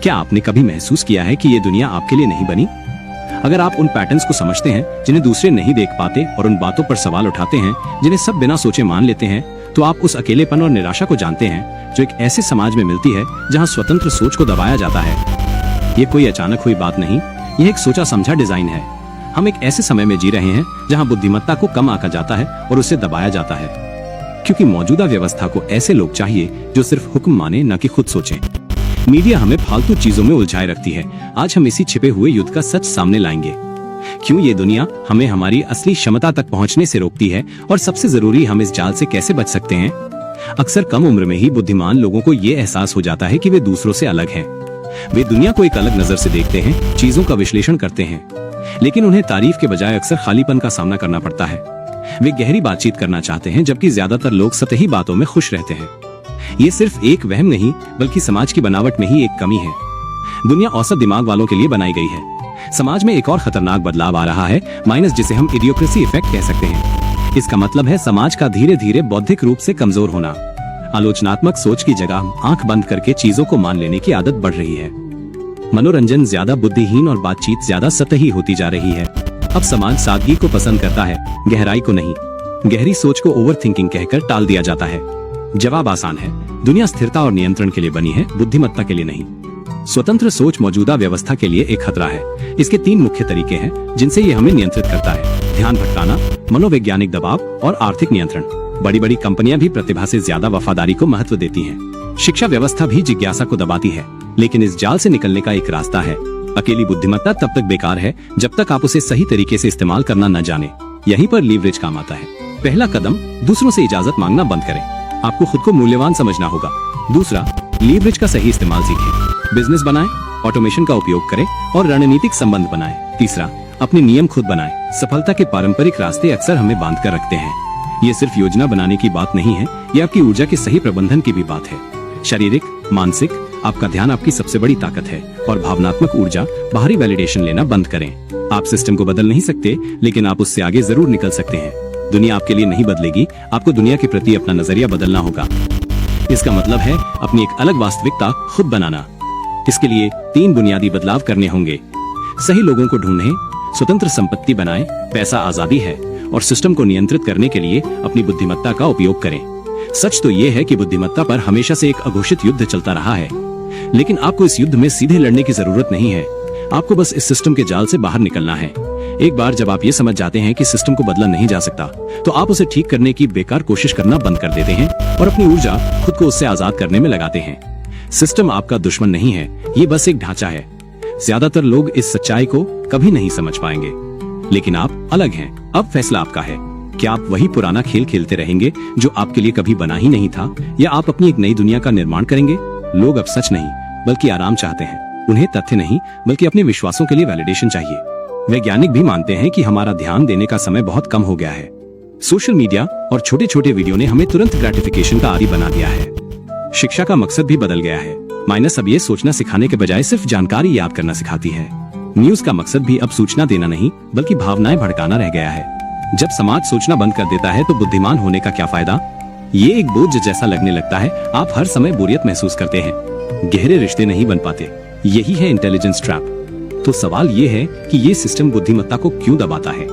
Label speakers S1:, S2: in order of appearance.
S1: क्या आपने कभी महसूस किया है कि ये दुनिया आपके लिए नहीं बनी? अगर आप उन पैटर्न्स को समझते हैं जिन्हें दूसरे नहीं देख पाते और उन बातों पर सवाल उठाते हैं जिन्हें सब बिना सोचे मान लेते हैं, तो आप उस अकेलेपन और निराशा को जानते हैं जो एक ऐसे समाज में मिलती है जहां स्वतंत्र सोच को दबाया जाता है। ये कोई अचानक हुई बात नहीं, यह एक सोचा समझा डिजाइन है। हम एक ऐसे समय में जी रहे हैं जहां बुद्धिमत्ता को कम आंका जाता है और उसे दबाया जाता है, क्योंकि मौजूदा व्यवस्था को ऐसे लोग चाहिए जो सिर्फ हुक्म माने, न कि खुद सोचें। मीडिया हमें फालतू चीजों में उलझाए रखती है। आज हम इसी छिपे हुए युद्ध का सच सामने लाएंगे। क्यों ये दुनिया हमें हमारी असली क्षमता तक पहुंचने से रोकती है, और सबसे जरूरी, हम इस जाल से कैसे बच सकते हैं। अक्सर कम उम्र में ही बुद्धिमान लोगों को ये एहसास हो जाता है कि वे दूसरों से अलग हैं। वे दुनिया को एक अलग नजर से देखते हैं, चीजों का विश्लेषण करते हैं, लेकिन उन्हें तारीफ के बजाय अक्सर खालीपन का सामना करना पड़ता है। वे गहरी बातचीत करना चाहते हैं, जबकि ज्यादातर लोग सतही बातों में खुश रहते हैं। ये सिर्फ एक वहम नहीं, बल्कि समाज की बनावट में ही एक कमी है। दुनिया औसत दिमाग वालों के लिए बनाई गई है। समाज में एक और खतरनाक बदलाव आ रहा है, माइनस, जिसे हम इडियोक्रेसी इफेक्ट कह सकते हैं। इसका मतलब है समाज का धीरे धीरे बौद्धिक रूप से कमजोर होना। आलोचनात्मक सोच की जगह आंख बंद करके चीजों को मान लेने की आदत बढ़ रही है। मनोरंजन ज्यादा बुद्धिहीन और बातचीत ज्यादा सतही होती जा रही है। अब समाज सादगी को पसंद करता है, गहराई को नहीं। गहरी सोच को ओवर थिंकिंग कहकर टाल दिया जाता है। जवाब आसान है, दुनिया स्थिरता और नियंत्रण के लिए बनी है, बुद्धिमत्ता के लिए नहीं। स्वतंत्र सोच मौजूदा व्यवस्था के लिए एक खतरा है। इसके 3 मुख्य तरीके हैं जिनसे ये हमें नियंत्रित करता है: ध्यान भटकाना, मनोवैज्ञानिक दबाव और आर्थिक नियंत्रण। बड़ी बड़ी कंपनियां भी प्रतिभा से ज्यादा वफादारी को महत्व देती हैं। शिक्षा व्यवस्था भी जिज्ञासा को दबाती है, लेकिन इस जाल से निकलने का एक रास्ता है। अकेली बुद्धिमत्ता तब तक बेकार है जब तक आप उसे सही तरीके से इस्तेमाल करना न जाने। यहीं पर लीवरेज काम आता है। पहला कदम, दूसरों से इजाजत मांगना बंद करें। आपको खुद को मूल्यवान समझना होगा। दूसरा, लीवरेज का सही इस्तेमाल सीखें। बिजनेस बनाएं, ऑटोमेशन का उपयोग करें और रणनीतिक संबंध बनाएं। तीसरा, अपने नियम खुद बनाएं। सफलता के पारंपरिक रास्ते अक्सर हमें बांध कर रखते हैं। ये सिर्फ योजना बनाने की बात नहीं है, ये आपकी ऊर्जा के सही प्रबंधन की भी बात है। शारीरिक, मानसिक, आपका ध्यान आपकी सबसे बड़ी ताकत है, और भावनात्मक ऊर्जा, बाहरी वैलिडेशन लेना बंद करें। आप सिस्टम को बदल नहीं सकते, लेकिन आप उससे आगे जरूर निकल सकते हैं। दुनिया आपके लिए नहीं बदलेगी, आपको दुनिया के प्रति अपना नजरिया बदलना होगा। इसका मतलब है अपनी एक अलग वास्तविकता खुद बनाना। इसके लिए 3 बुनियादी बदलाव करने होंगे। सही लोगों को ढूंढें, स्वतंत्र संपत्ति बनाएं, पैसा आजादी है, और सिस्टम को नियंत्रित करने के लिए अपनी बुद्धिमत्ता का उपयोग करें। सच तो ये है कि बुद्धिमत्ता पर हमेशा से एक अघोषित युद्ध चलता रहा है, लेकिन आपको इस युद्ध में सीधे लड़ने की जरूरत नहीं है। आपको बस इस सिस्टम के जाल से बाहर निकलना है। एक बार जब आप ये समझ जाते हैं कि सिस्टम को बदला नहीं जा सकता, तो आप उसे ठीक करने की बेकार कोशिश करना बंद कर देते हैं और अपनी ऊर्जा खुद को उससे आजाद करने में लगाते हैं। सिस्टम आपका दुश्मन नहीं है, ये बस एक ढांचा है। ज्यादातर लोग इस सच्चाई को कभी नहीं समझ पाएंगे, लेकिन आप अलग हैं। अब फैसला आपका है। क्या आप वही पुराना खेल खेलते रहेंगे जो आपके लिए कभी बना ही नहीं था, या आप अपनी एक नई दुनिया का निर्माण करेंगे? लोग अब सच नहीं, बल्कि आराम चाहते हैं। उन्हें तथ्य नहीं, बल्कि अपने विश्वासों के लिए वैलिडेशन चाहिए। वैज्ञानिक भी मानते हैं कि हमारा ध्यान देने का समय बहुत कम हो गया है। सोशल मीडिया और छोटे छोटे वीडियो ने हमें तुरंत ग्रेटिफिकेशन का आदी बना दिया है। शिक्षा का मकसद भी बदल गया है। माइनस अब ये सोचना सिखाने के बजाय सिर्फ जानकारी याद करना सिखाती है। न्यूज का मकसद भी अब सूचना देना नहीं, बल्कि भावनाएं भड़काना रह गया है। जब समाज सोचना बंद कर देता है, तो बुद्धिमान होने का क्या फायदा? ये एक बोझ जैसा लगने लगता है। आप हर समय बोरियत महसूस करते हैं, गहरे रिश्ते नहीं बन पाते। यही है इंटेलिजेंस ट्रैप। तो सवाल ये है कि ये सिस्टम बुद्धिमत्ता को क्यों दबाता है?